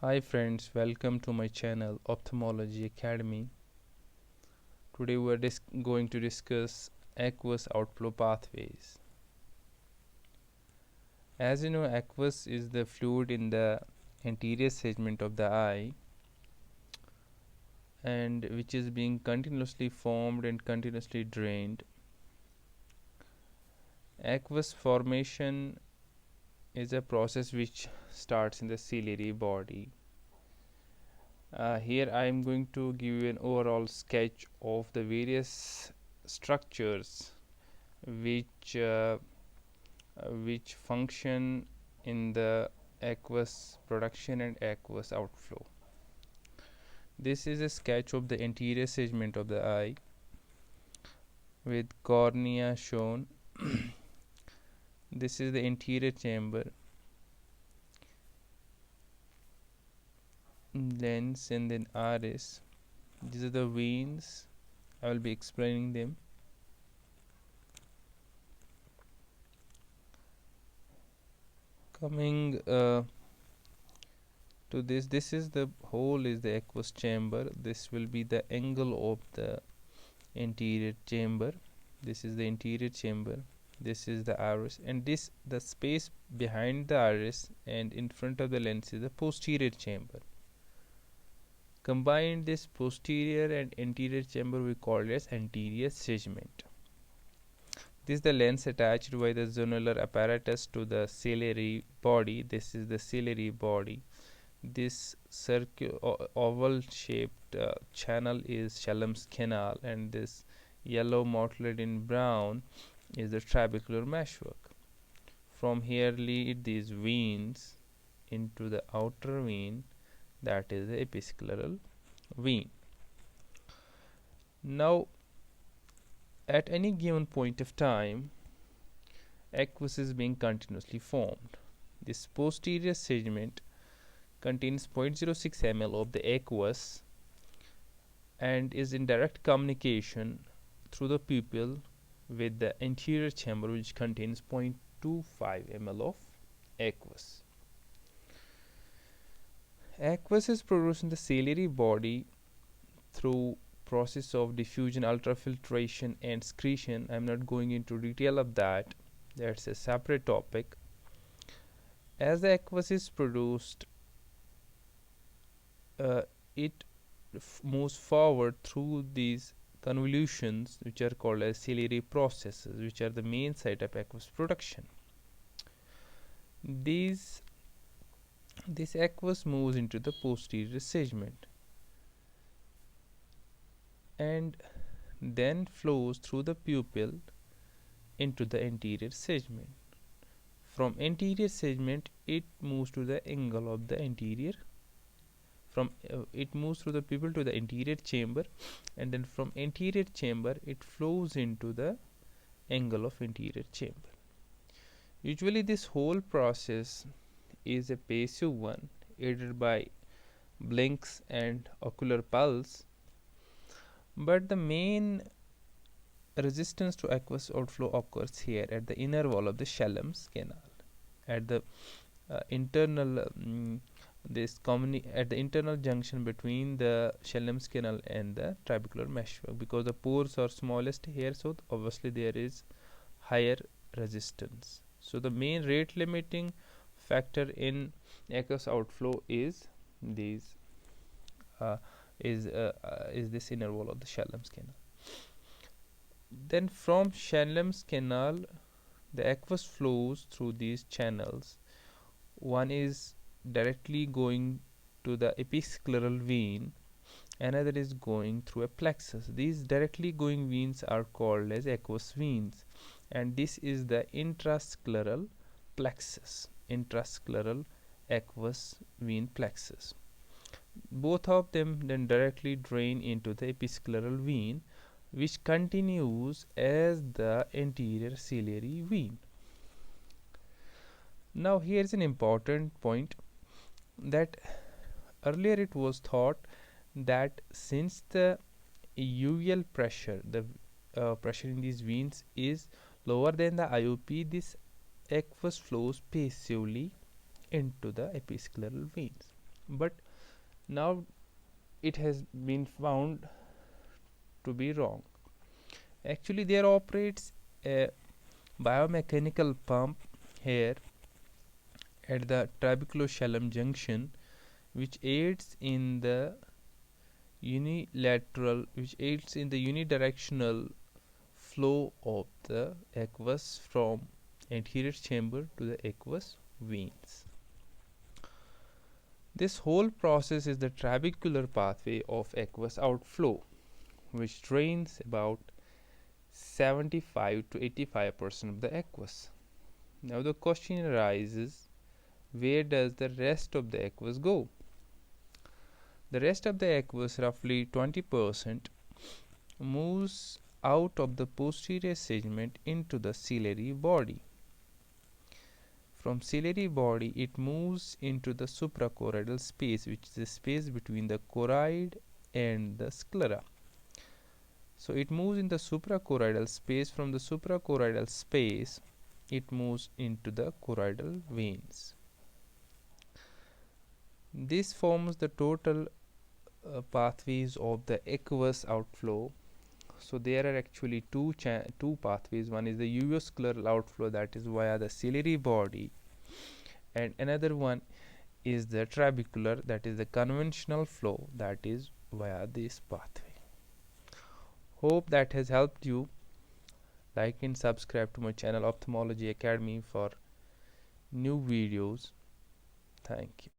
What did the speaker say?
Hi friends, welcome to my channel Ophthalmology Academy. Today we are going to discuss aqueous outflow pathways. As you know, aqueous is the fluid in the anterior segment of the eye and which is being continuously formed and continuously drained. Aqueous formation is a process which starts in the ciliary body. Here I am going to give you an overall sketch of the various structures which function in the aqueous production and aqueous outflow. This is a sketch of the anterior segment of the eye with cornea shown. This is the anterior chamber, lens, and then iris. These are the veins. I will be explaining them. Coming to this is the hole is the aqueous chamber. This will be the angle of the anterior chamber. This is the anterior chamber. This is the iris, and this the space behind the iris and in front of the lens is the posterior chamber. Combine this posterior and anterior chamber we call it as anterior segment. This is the lens attached by the zonular apparatus to the ciliary body. This is the ciliary body. This oval shaped channel is Schellem's canal, and this yellow mottled in brown is the trabecular meshwork. From here lead these veins into the outer vein, that is the episcleral vein. Now at any given point of time, aqueous is being continuously formed. This posterior segment contains 0.06 ml of the aqueous and is in direct communication through the pupil with the anterior chamber, which contains 0.25 ml of aqueous. Aqueous is produced in the ciliary body through process of diffusion, ultrafiltration, and excretion. I'm not going into detail of that. That's a separate topic. As the aqueous is produced, it moves forward through these convolutions, which are called as ciliary processes, which are the main site of aqueous production. This aqueous moves into the posterior segment and then flows through the pupil into the anterior segment. From anterior segment, it moves to the angle of the anterior. It moves through the pupil to the anterior chamber, and then from anterior chamber it flows into the angle of anterior chamber. Usually this whole process is a passive one, aided by blinks and ocular pulse, but the main resistance to aqueous outflow occurs here at the inner wall of the Schellem's canal, at the internal at the internal junction between the Schellem's canal and the trabecular meshwork, because the pores are smallest here, so obviously there is higher resistance. So the main rate limiting factor in aqueous outflow is this inner wall of the Schellem's canal. Then from Schellem's canal, the aqueous flows through these channels. One is directly going to the episcleral vein, another is going through a plexus. These directly going veins are called as aqueous veins, and this is the intrascleral plexus, intrascleral aqueous vein plexus. Both of them then directly drain into the episcleral vein, which continues as the anterior ciliary vein. Now here is an important point, that earlier it was thought that since the uveal pressure, the pressure in these veins is lower than the IOP, this aqueous flows passively into the episcleral veins. but now it has been found to be wrong. Actually, there operates a biomechanical pump here at the trabeculocerebellum junction, which aids in the unidirectional flow of the aqueous from anterior chamber to the aqueous veins. This whole process is the trabecular pathway of aqueous outflow, which drains about 75 to 85% of the aqueous. Now the question arises, where does the rest of the aqueous go? The rest of the aqueous, roughly 20%, moves out of the posterior segment into the ciliary body. From ciliary body, it moves into the suprachoroidal space, which is the space between the choroid and the sclera. So it moves in the suprachoroidal space. From the suprachoroidal space, it moves into the choroidal veins. This forms the total pathways of the aqueous outflow. So there are actually two pathways. One is the uvoscleral outflow, that is via the ciliary body, and another one is the trabecular, that is the conventional flow, that is via this pathway. Hope that has helped you. Like and subscribe to my channel Ophthalmology Academy for new videos. Thank you.